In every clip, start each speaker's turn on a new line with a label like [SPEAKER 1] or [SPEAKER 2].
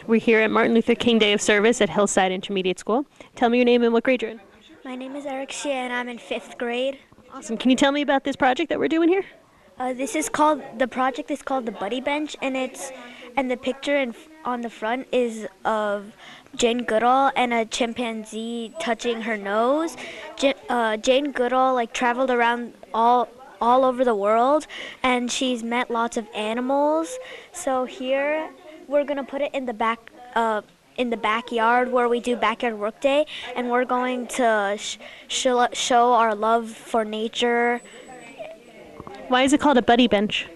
[SPEAKER 1] We're here at Martin Luther King Day of Service at Hillside Intermediate School. Tell me your name and what grade you're in.
[SPEAKER 2] My name is Shin and I'm in 5th grade.
[SPEAKER 1] Awesome. Can you tell me about this project that we're doing here?
[SPEAKER 2] The project is called the Buddy Bench, and the picture on the front is of Jane Goodall and a chimpanzee touching her nose. Jane Goodall traveled around all over the world, and she's met lots of animals. So here we're gonna put it in the backyard where we do backyard work day, and we're going to show our love for nature.
[SPEAKER 1] Why is it called a buddy bench?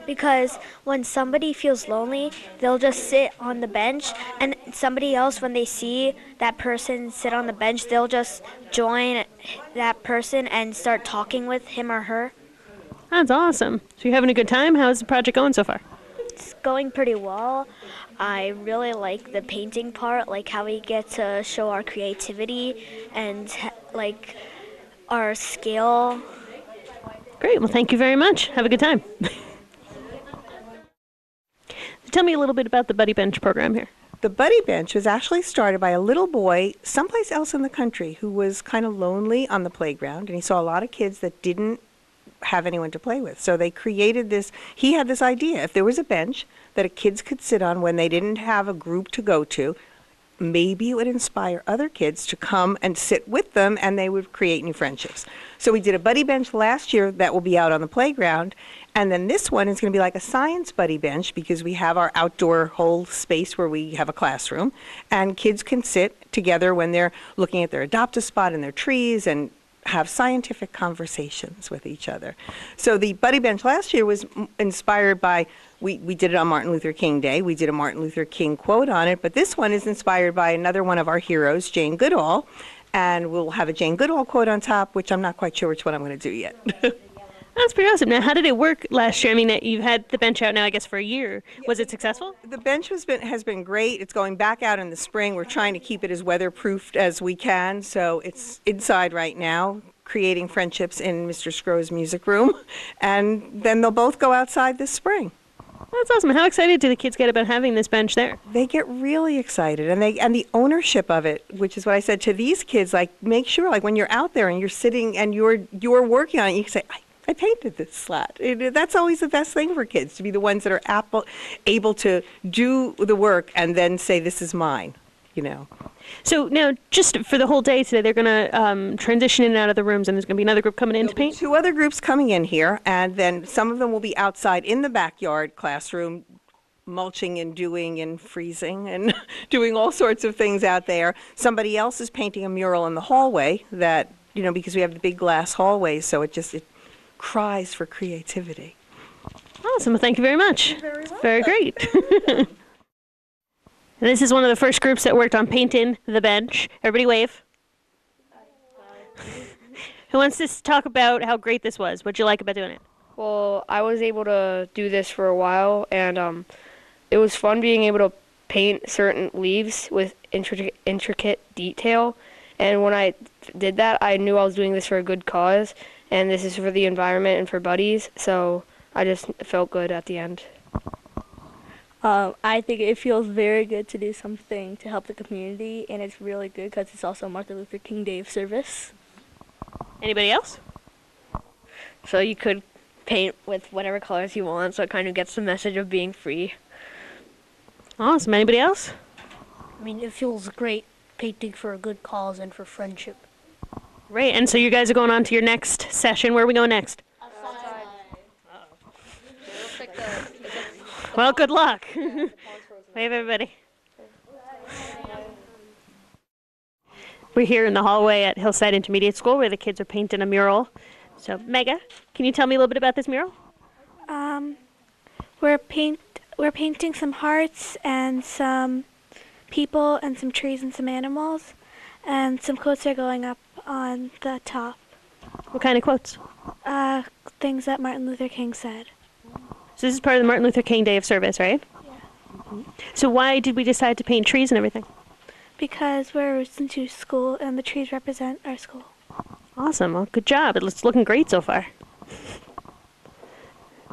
[SPEAKER 2] Because when somebody feels lonely, they'll just sit on the bench, and somebody else, when they see that person sit on the bench, they'll just join that person and start talking with him or her.
[SPEAKER 1] That's awesome. So you're having a good time? How's the project going so far?
[SPEAKER 2] It's going pretty well. I really like the painting part, like how we get to show our creativity and our skill.
[SPEAKER 1] Great. Well, thank you very much. Have a good time. Tell me a little bit about the Buddy Bench program here.
[SPEAKER 3] The Buddy Bench was actually started by a little boy someplace else in the country who was kind of lonely on the playground, and he saw a lot of kids that didn't have anyone to play with. So they created this. He had this idea. If there was a bench that kids could sit on when they didn't have a group to go to, maybe it would inspire other kids to come and sit with them, and they would create new friendships. So we did a buddy bench last year that will be out on the playground, and then this one is going to be like a science buddy bench because we have our outdoor whole space where we have a classroom, and kids can sit together when they're looking at their adopt-a spot in their trees and have scientific conversations with each other. So the buddy bench last year was inspired by, we did it on Martin Luther King Day. We did a Martin Luther King quote on it, but this one is inspired by another one of our heroes, Jane Goodall, and we'll have a Jane Goodall quote on top, which I'm not quite sure which one I'm going to do yet.
[SPEAKER 1] That's pretty awesome. Now, how did it work last year? I mean, you've had the bench out now, I guess, for a year. Was it successful?
[SPEAKER 3] The bench has been great. It's going back out in the spring. We're trying to keep it as weatherproofed as we can, so it's inside right now, creating friendships in Mr. Scro's music room, and then they'll both go outside this spring.
[SPEAKER 1] That's awesome. How excited do the kids get about having this bench there?
[SPEAKER 3] They get really excited, and the ownership of it, which is what I said to these kids, make sure, when you're out there and you're sitting and you're working on it, you can say, I painted this slat. That's always the best thing for kids, to be the ones that are able to do the work and then say, this is mine,
[SPEAKER 1] So now, just for the whole day today, they're going to transition in and out of the rooms, and there's going to be another group coming in to paint?
[SPEAKER 3] 2 other groups coming in here, and then some of them will be outside in the backyard classroom, mulching and doing and freezing and doing all sorts of things out there. Somebody else is painting a mural in the hallway that, because we have the big glass hallways, so it cries for creativity.
[SPEAKER 1] Awesome. Well, thank you very much. Very great. This is one of the first groups that worked on painting the bench. Everybody wave. Who wants to talk about how great this was? What'd you like about doing it?
[SPEAKER 4] Well, I was able to do this for a while, and it was fun being able to paint certain leaves with intricate detail. And when I did that, I knew I was doing this for a good cause, and this is for the environment and for buddies, so I just felt good at the end.
[SPEAKER 5] I think it feels very good to do something to help the community, and it's really good because it's also Martin Luther King Day of Service.
[SPEAKER 1] Anybody else?
[SPEAKER 6] So you could paint with whatever colors you want, so it kind of gets the message of being free.
[SPEAKER 1] Awesome. Anybody else?
[SPEAKER 7] I mean, it feels great painting for a good cause and for friendship.
[SPEAKER 1] Great. And so you guys are going on to your next session. Where are we going next? Well, good luck. Wave, everybody. We're here in the hallway at Hillside Intermediate School where the kids are painting a mural. So, Mega, can you tell me a little bit about this mural?
[SPEAKER 8] We're painting some hearts and some people and some trees and some animals, and some quotes are going up on the top.
[SPEAKER 1] What kind of quotes?
[SPEAKER 8] Things that Martin Luther King said.
[SPEAKER 1] So this is part of the Martin Luther King Day of Service, right?
[SPEAKER 8] Yeah.
[SPEAKER 1] Mm-hmm. So why did we decide to paint trees and everything?
[SPEAKER 8] Because we're into school and the trees represent our school.
[SPEAKER 1] Awesome. Well, good job. It's looking great so far.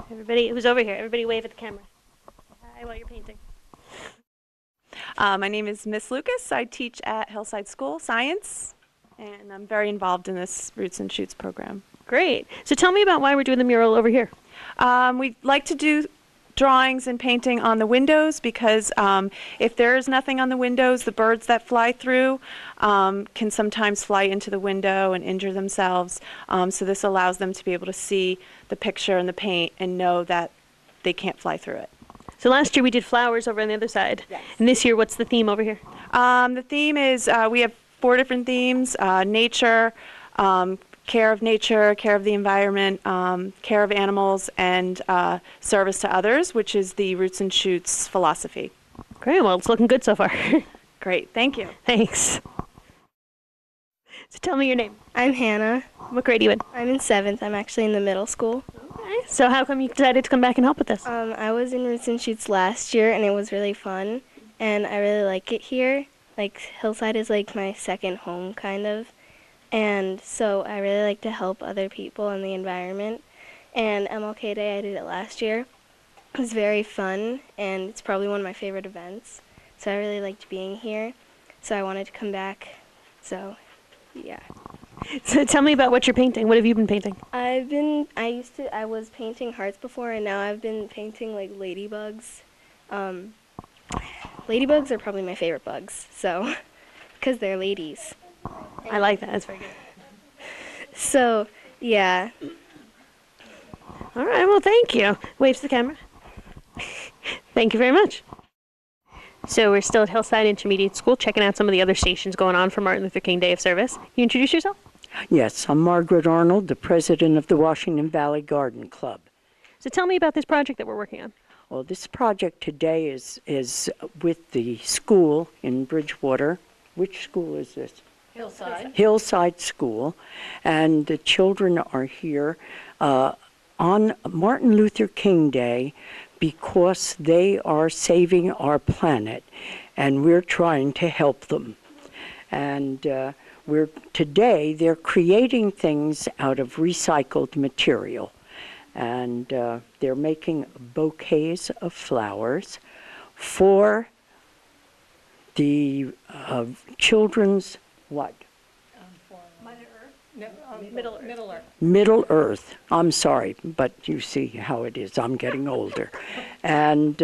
[SPEAKER 1] Everybody who's over here, everybody wave at the camera. Hi while you're painting.
[SPEAKER 9] My name is Miss Lucas. I teach at Hillside School Science, and I'm very involved in this Roots and Shoots program.
[SPEAKER 1] Great. So tell me about why we're doing the mural over here.
[SPEAKER 9] We like to do drawings and painting on the windows because if there is nothing on the windows, the birds that fly through can sometimes fly into the window and injure themselves. So this allows them to be able to see the picture and the paint and know that they can't fly through it.
[SPEAKER 1] So last year we did flowers over on the other side.
[SPEAKER 3] Yes.
[SPEAKER 1] And this year, what's the theme over here?
[SPEAKER 9] The theme is we have 4 different themes: nature, care of nature, care of the environment, care of animals, and service to others, which is the Roots and Shoots philosophy.
[SPEAKER 1] Great. Well, it's looking good so far.
[SPEAKER 9] Great. Thank you.
[SPEAKER 1] Thanks. So tell me your name.
[SPEAKER 10] I'm Hannah.
[SPEAKER 1] What grade are you in?
[SPEAKER 10] I'm in 7th. I'm actually in the middle school.
[SPEAKER 1] Okay. So how come you decided to come back and help with this?
[SPEAKER 10] I was in Roots and Shoots last year, and it was really fun, and I really like it here. Like, Hillside is like my second home, kind of, and so I really like to help other people in the environment. And MLK Day, I did it last year. It was very fun, and it's probably one of my favorite events, so I really liked being here, so I wanted to come back, so yeah.
[SPEAKER 1] So tell me about what you're painting. What have you been painting?
[SPEAKER 10] I was painting hearts before, and now I've been painting like ladybugs. Ladybugs are probably my favorite bugs, so, because they're ladies.
[SPEAKER 1] I like that. That's very good.
[SPEAKER 10] So, yeah.
[SPEAKER 1] All right. Well, thank you. Wave to the camera. Thank you very much. So we're still at Hillside Intermediate School, checking out some of the other stations going on for Martin Luther King Day of Service. You introduce yourself?
[SPEAKER 11] Yes, I'm Margaret Arnold, the president of the Washington Valley Garden Club.
[SPEAKER 1] So tell me about this project that we're working on.
[SPEAKER 11] Well, this project today is with the school in Bridgewater. Which school is this?
[SPEAKER 3] Hillside.
[SPEAKER 11] Hillside School. And the children are here on Martin Luther King Day because they are saving our planet, and we're trying to help them. And today they're creating things out of recycled material, and they're making bouquets of flowers for the children's what? Middle Earth. I'm sorry, but you see how it is. I'm getting older. And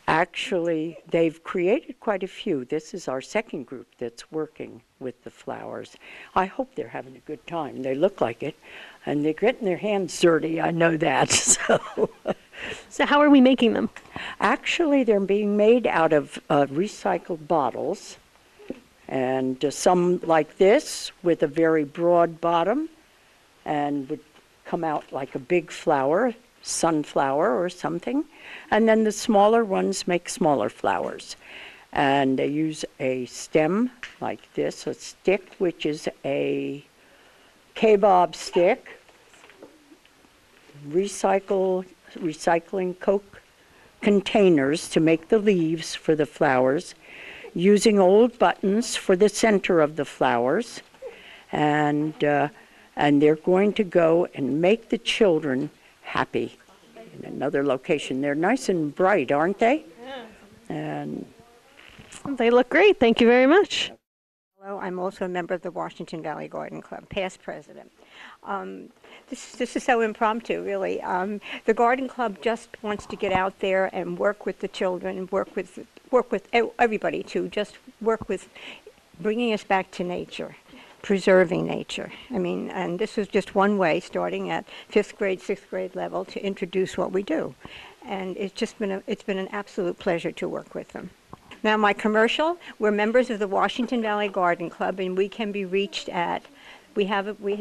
[SPEAKER 11] actually, they've created quite a few. This is our second group that's working with the flowers. I hope they're having a good time. They look like it. And they're getting their hands dirty, I know that.
[SPEAKER 1] So how are we making them?
[SPEAKER 11] Actually, they're being made out of recycled bottles. And some like this with a very broad bottom and would come out like a big flower, sunflower or something. And then the smaller ones make smaller flowers. And they use a stem like this, a stick, which is a kebab stick, recycling Coke containers to make the leaves for the flowers, using old buttons for the center of the flowers, and they're going to go and make the children happy in another location. They're nice and bright, aren't they? Yeah. And
[SPEAKER 1] they look great. Thank you very much.
[SPEAKER 12] Hello, I'm also a member of the Washington Valley Garden Club, past president. This is so impromptu, really. The Garden Club just wants to get out there and work with the children, work with everybody to just work with bringing us back to nature, preserving nature. I mean, and this is just one way, starting at 5th grade, 6th grade level, to introduce what we do. And it's been an absolute pleasure to work with them. Now, my commercial, we're members of the Washington Valley Garden Club, and we can be reached at, we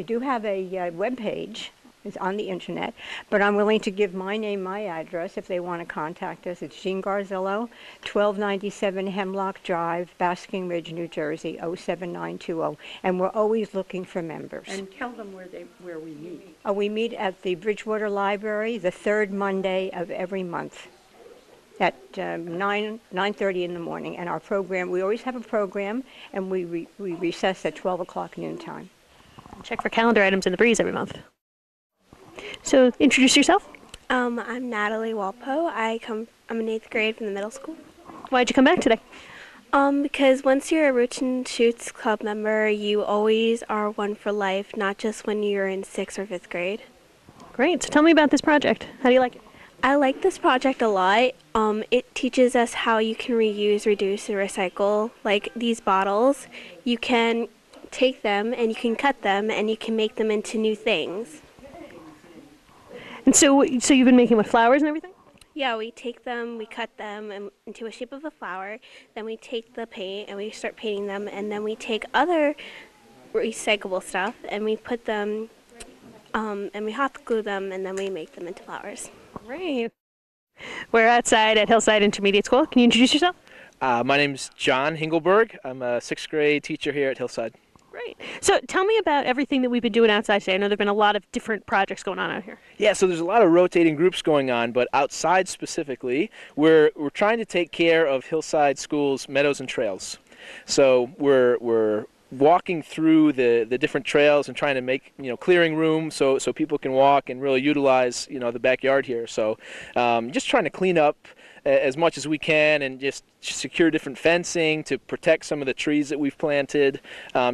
[SPEAKER 12] do have a web page. It's on the internet, but I'm willing to give my name, my address, if they want to contact us. It's Jean Garzillo, 1297 Hemlock Drive, Basking Ridge, New Jersey, 07920, and we're always looking for members.
[SPEAKER 11] And tell them where we meet.
[SPEAKER 12] We meet at the Bridgewater Library the 3rd Monday of every month at 9:30 in the morning. And our program, we always have a program, and we recess at 12 o'clock noontime.
[SPEAKER 1] Check for calendar items in the breeze every month. So introduce yourself.
[SPEAKER 8] I'm Natalie Walpo. I'm in 8th grade from the middle school.
[SPEAKER 1] Why'd you come back today?
[SPEAKER 8] Because once you're a Roots and Shoots Club member, you always are one for life, not just when you're in 6th or 5th grade.
[SPEAKER 1] Great. So tell me about this project. How do you like it?
[SPEAKER 8] I like this project a lot. It teaches us how you can reuse, reduce, and recycle. Like these bottles, you can take them and you can cut them and you can make them into new things.
[SPEAKER 1] And so you've been making with flowers and everything?
[SPEAKER 8] Yeah, we take them, we cut them into a shape of a flower, then we take the paint and we start painting them, and then we take other recyclable stuff and we put them, and we hot glue them, and then we make them into flowers.
[SPEAKER 1] Great. We're outside at Hillside Intermediate School. Can you introduce yourself?
[SPEAKER 13] My name's John Hingelberg. I'm a 6th grade teacher here at Hillside.
[SPEAKER 1] Great. So tell me about everything that we've been doing outside today. I know there have been a lot of different projects going on out here.
[SPEAKER 13] Yeah, so there's a lot of rotating groups going on, but outside specifically, we're trying to take care of Hillside School's meadows and trails. So we're walking through the different trails and trying to make clearing room so people can walk and really utilize the backyard here. So just trying to clean up as much as we can and just secure different fencing to protect some of the trees that we've planted.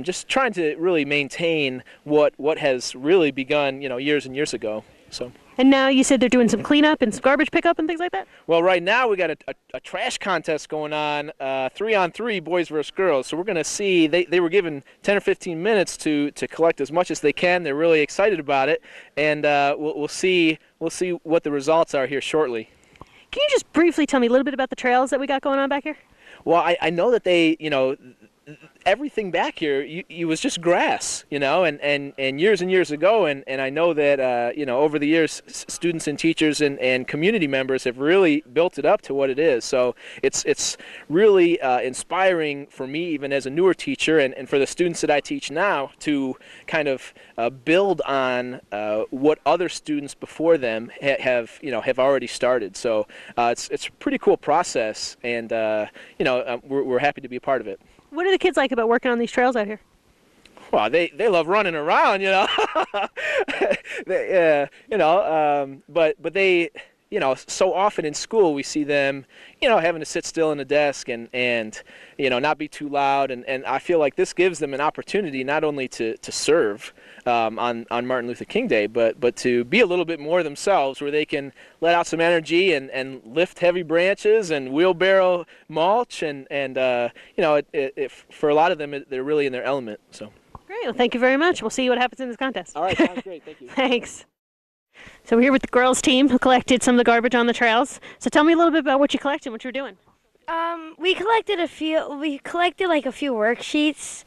[SPEAKER 13] Just trying to really maintain what has really begun years and years ago. So.
[SPEAKER 1] And now you said they're doing some cleanup and some garbage pickup and things like that?
[SPEAKER 13] Well, right now we got a trash contest going on, 3-on-3, boys versus girls. So we're going to see, they were given 10 or 15 minutes to collect as much as they can. They're really excited about it, and we'll see what the results are here shortly.
[SPEAKER 1] Can you just briefly tell me a little bit about the trails that we got going on back here?
[SPEAKER 13] Well, I know that they, everything back here you was just grass, and years ago, and I know that over the years students and teachers and community members have really built it up to what it is. So it's really inspiring for me, even as a newer teacher, and for the students that I teach now, to kind of build on what other students before them have already started. So it's a pretty cool process, and we're happy to be a part of it.
[SPEAKER 1] What do the kids like about working on these trails out here?
[SPEAKER 13] Well, they love running around, but they, so often in school we see them, having to sit still in a desk and not be too loud, and I feel like this gives them an opportunity not only to serve on Martin Luther King Day, but to be a little bit more themselves, where they can let out some energy and lift heavy branches and wheelbarrow mulch, and for a lot of them they're really in their element. So.
[SPEAKER 1] Great. Well, thank you very much. We'll see what happens in this contest.
[SPEAKER 13] All right, sounds great. Thank you.
[SPEAKER 1] Thanks. So we're here with the girls team who collected some of the garbage on the trails. So tell me a little bit about what you collected, what you were doing.
[SPEAKER 2] We collected a few worksheets,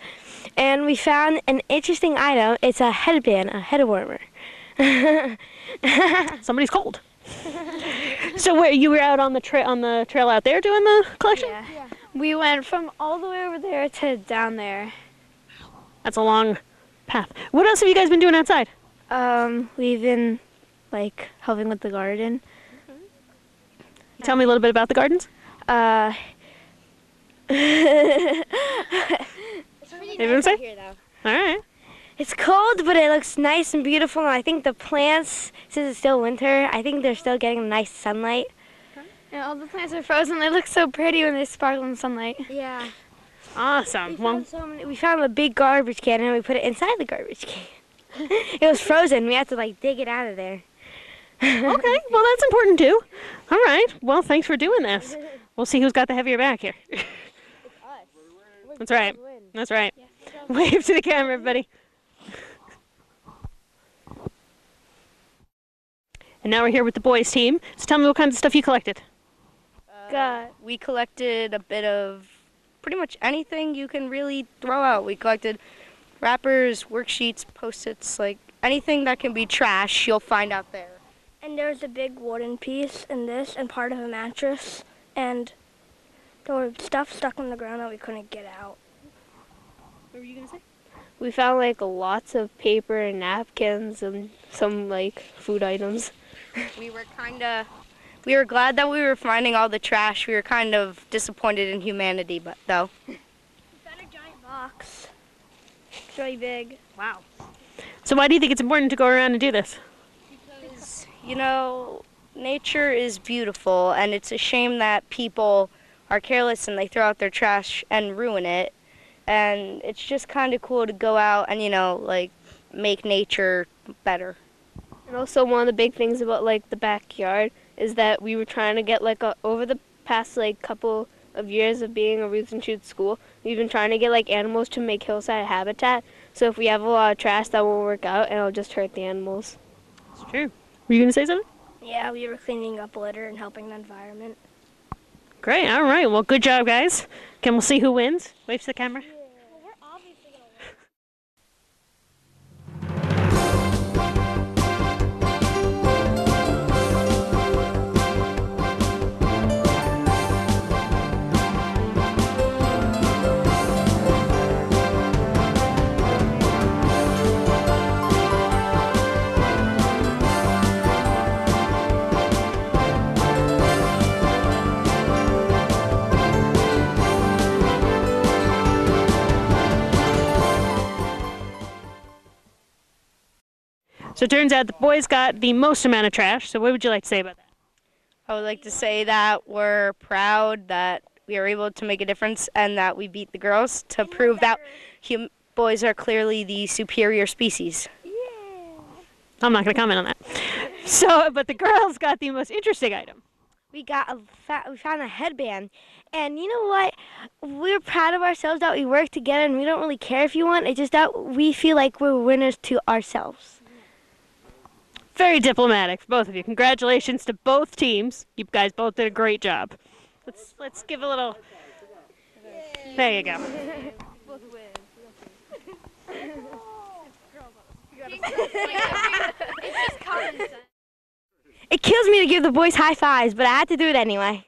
[SPEAKER 2] and we found an interesting item. It's a headband, a head warmer.
[SPEAKER 1] Somebody's cold. So where you were out on the trail out there doing the collection?
[SPEAKER 8] Yeah. We went from all the way over there to down there.
[SPEAKER 1] That's a long path. What else have you guys been doing outside?
[SPEAKER 8] We've been helping with the garden.
[SPEAKER 1] Tell me a little bit about the gardens.
[SPEAKER 2] It's pretty nice out here, though.
[SPEAKER 1] All right.
[SPEAKER 2] It's cold, but it looks nice and beautiful. And I think the plants, since it's still winter, I think they're still getting nice sunlight.
[SPEAKER 8] And all the plants are frozen. They look so pretty when they sparkle in sunlight.
[SPEAKER 2] Yeah.
[SPEAKER 1] Awesome.
[SPEAKER 2] We found a big garbage can, and we put it inside the garbage can. It was frozen. We had to dig it out of there.
[SPEAKER 1] Okay. Well, that's important too. All right. Well, thanks for doing this. We'll see who's got the heavier back here.
[SPEAKER 2] It's us.
[SPEAKER 1] That's right. That's right. Wave to the camera, everybody. And now we're here with the boys team. So tell me what kinds of stuff you collected.
[SPEAKER 6] We collected a bit of pretty much anything you can really throw out. We collected wrappers, worksheets, Post-its, anything that can be trash, you'll find out there.
[SPEAKER 14] And there was a big wooden piece in this and part of a mattress, and there was stuff stuck on the ground that we couldn't get out.
[SPEAKER 1] What were you going to say?
[SPEAKER 6] We found lots of paper and napkins and some food items. We were glad that we were finding all the trash. We were kind of disappointed in humanity, though.
[SPEAKER 14] We found a giant box. It's really big.
[SPEAKER 1] Wow. So why do you think it's important to go around and do this?
[SPEAKER 6] Because, nature is beautiful, and it's a shame that people are careless and they throw out their trash and ruin it. And it's just kind of cool to go out and, you know, like, make nature better.
[SPEAKER 1] And also one of the big things about like the backyard is that we were trying to get like over the past like couple of years of being a Roots and Shoots school, we've been trying to get like animals to make Hillside a habitat. So if we have a lot of trash, that won't work out and it'll just hurt the animals. It's true. Were you going to say something?
[SPEAKER 14] Yeah, we were cleaning up litter and helping the environment.
[SPEAKER 1] Great. All right. Well, good job, guys. Can we see who wins? Wave to the camera. So it turns out the boys got the most amount of trash. So what would you like to say about that?
[SPEAKER 6] I would like to say that we're proud that we are able to make a difference and that we beat the girls to prove that boys are clearly the superior species.
[SPEAKER 1] I'm not going to comment on that. So, but the girls got the most interesting item.
[SPEAKER 2] We found a headband, and you know what? We're proud of ourselves that we work together, and we don't really care if you won. It's just that we feel like we're winners to ourselves.
[SPEAKER 1] Very diplomatic for both of you. Congratulations to both teams. You guys both did a great job. Let's give a little. There you go.
[SPEAKER 2] It kills me to give the boys high fives, but I had to do it anyway.